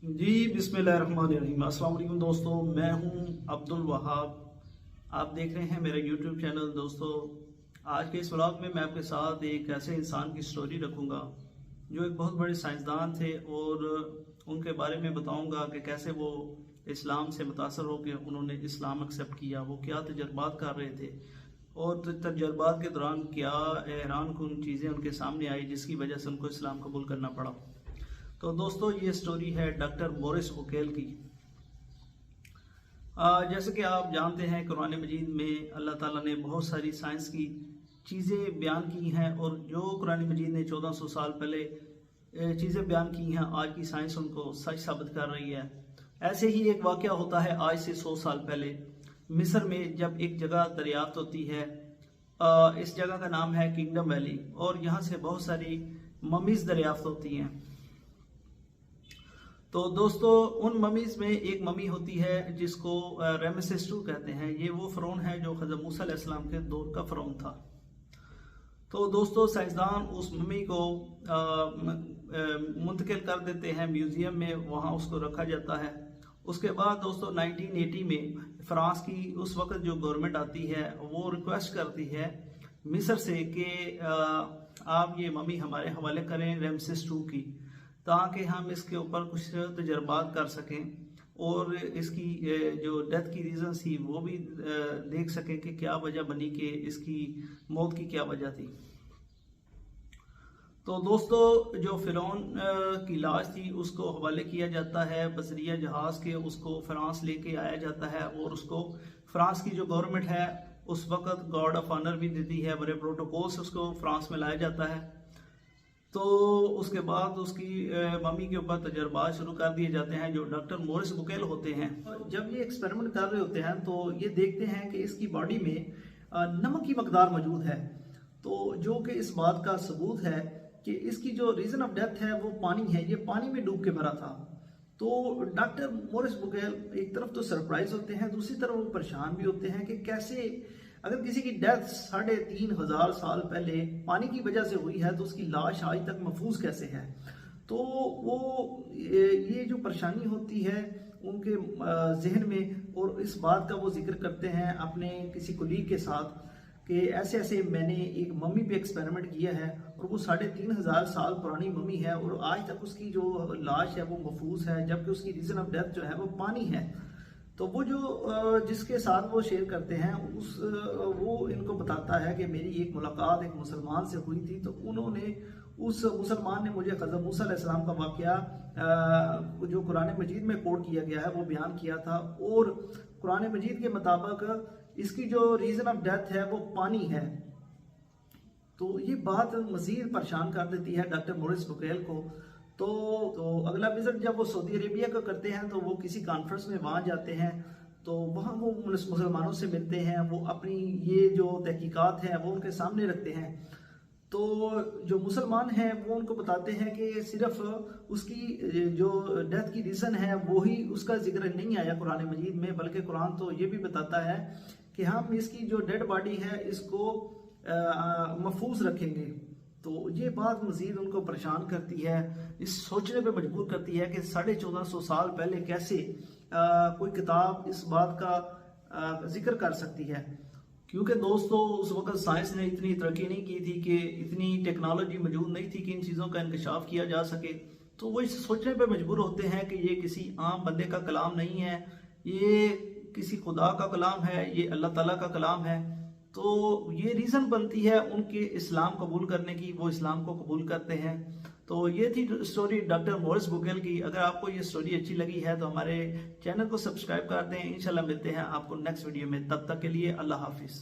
जी बिस्मिल्लाहिर्रहमानिर्रहीम। अस्सलाम वालेकुम दोस्तों, मैं हूं अब्दुल वहाब। आप देख रहे हैं मेरा यूट्यूब चैनल। दोस्तों, आज के इस व्लॉग में मैं आपके साथ एक ऐसे इंसान की स्टोरी रखूंगा जो एक बहुत बड़े साइंसदान थे और उनके बारे में बताऊंगा कि कैसे वो इस्लाम से मुतासर होकर उन्होंने इस्लाम एक्सेप्ट किया, वो क्या तजर्बात कर रहे थे और तजर्बात के दौरान क्या हैरान कुन चीज़ें उनके सामने आई जिसकी वजह से उनको इस्लाम कबूल करना पड़ा। तो दोस्तों, ये स्टोरी है डॉक्टर मोरिस बुकेल की। जैसे कि आप जानते हैं, कुरान मजीद में अल्लाह ताला ने बहुत सारी साइंस की चीज़ें बयान की हैं और जो कुरान मजीद ने 1400 साल पहले चीज़ें बयान की हैं, आज की साइंस उनको सच साबित कर रही है। ऐसे ही एक वाक़या होता है आज से 100 साल पहले मिस्र में, जब एक जगह दरियाफ्त होती है। इस जगह का नाम है किंगडम वैली और यहाँ से बहुत सारी ममीज़ दरियाफ्त होती हैं। तो दोस्तों, उन ममीज में एक ममी होती है जिसको रेमेसेस II कहते हैं। ये वो फ़िरौन है जो हज़रत मूसा अलैहिस्सलाम के दौर का फ़िरौन था। तो दोस्तों, साइंसदान उस ममी को मुंतकिल कर देते हैं म्यूज़ियम में, वहाँ उसको रखा जाता है। उसके बाद दोस्तों 1980 में फ्रांस की उस वक्त जो गवर्नमेंट आती है वो रिक्वेस्ट करती है मिस्र से कि आप ये ममी हमारे हवाले करें रेमेसेस II की, ताकि हम इसके ऊपर कुछ तजर्बात कर सकें और इसकी जो डेथ की रीज़न थी वो भी देख सकें कि क्या वजह बनी, कि इसकी मौत की क्या वजह थी। तो दोस्तों, जो फ़िरौन की लाश थी उसको हवाले किया जाता है बसरिया जहाज़ के, उसको फ्रांस लेके आया जाता है और उसको फ्रांस की जो गवर्नमेंट है उस वक्त गार्ड ऑफ ऑनर भी देती है, बड़े प्रोटोकॉल से उसको फ्रांस में लाया जाता है। तो उसके बाद उसकी मम्मी के ऊपर तजर्बात शुरू कर दिए जाते हैं जो डॉक्टर मोरिस बुकेल होते हैं। जब ये एक्सपेरिमेंट कर रहे होते हैं तो ये देखते हैं कि इसकी बॉडी में नमक की मकदार मौजूद है, तो जो कि इस बात का सबूत है कि इसकी जो रीज़न ऑफ डेथ है वो पानी है, ये पानी में डूब के मरा था। तो डॉक्टर मोरिस बुकेल एक तरफ तो सरप्राइज होते हैं, दूसरी तरफ वो परेशान भी होते हैं कि कैसे अगर किसी की डेथ 3500 साल पहले पानी की वजह से हुई है तो उसकी लाश आज तक महफूज कैसे है। तो वो ये जो परेशानी होती है उनके जहन में, और इस बात का वो जिक्र करते हैं अपने किसी कुलीग के साथ कि ऐसे ऐसे मैंने एक मम्मी पे एक्सपेरिमेंट किया है और वो 3500 साल पुरानी मम्मी है और आज तक उसकी जो लाश है वो महफूज है, जबकि उसकी रीज़न ऑफ डेथ जो है वो पानी है। तो वो जो जिसके साथ वो शेयर करते हैं वो इनको बताता है कि मेरी एक मुलाकात एक मुसलमान से हुई थी, तो उन्होंने उस मुसलमान ने मुझे हज़रत मूसा अलैहिस्सलाम का वाक़या जो कुरान मजीद में कोट किया गया है वो बयान किया था, और कुरान मजीद के मुताबिक इसकी जो रीज़न ऑफ डेथ है वो पानी है। तो ये बात मज़ीद परेशान कर देती है डॉक्टर मोरिस बुकेल को। तो अगला विजिट जब वो सऊदी अरेबिया का करते हैं तो वो किसी कॉन्फ्रेंस में वहाँ जाते हैं, तो वहाँ वो मुसलमानों से मिलते हैं, वो अपनी ये जो तहकीकात हैं वो उनके सामने रखते हैं। तो जो मुसलमान हैं वो उनको बताते हैं कि सिर्फ उसकी जो डेथ की रीज़न है वही उसका जिक्र नहीं आया कुरान मजीद में, बल्कि कुरान तो ये भी बताता है कि हम इसकी जो डेड बॉडी है इसको महफूज रखेंगे। तो ये बात मज़ीद उनको परेशान करती है, इस सोचने पे मजबूर करती है कि 1450 साल पहले कैसे कोई किताब इस बात का जिक्र कर सकती है। क्योंकि दोस्तों, उस वक्त साइंस ने इतनी तरक्की नहीं की थी, कि इतनी टेक्नोलॉजी मौजूद नहीं थी कि इन चीज़ों का इंकशाफ किया जा सके। तो वो इस सोचने पे मजबूर होते हैं कि ये किसी आम बंदे का कलाम नहीं है, ये किसी खुदा का कलाम है, ये अल्लाह ताला का कलाम है। तो ये रीज़न बनती है उनके इस्लाम कबूल करने की, वो इस्लाम को कबूल करते हैं। तो ये थी स्टोरी डॉक्टर मोरिस बुकेल की। अगर आपको ये स्टोरी अच्छी लगी है तो हमारे चैनल को सब्सक्राइब कर दें। इंशाल्लाह मिलते हैं आपको नेक्स्ट वीडियो में, तब तक के लिए अल्लाह हाफिज़।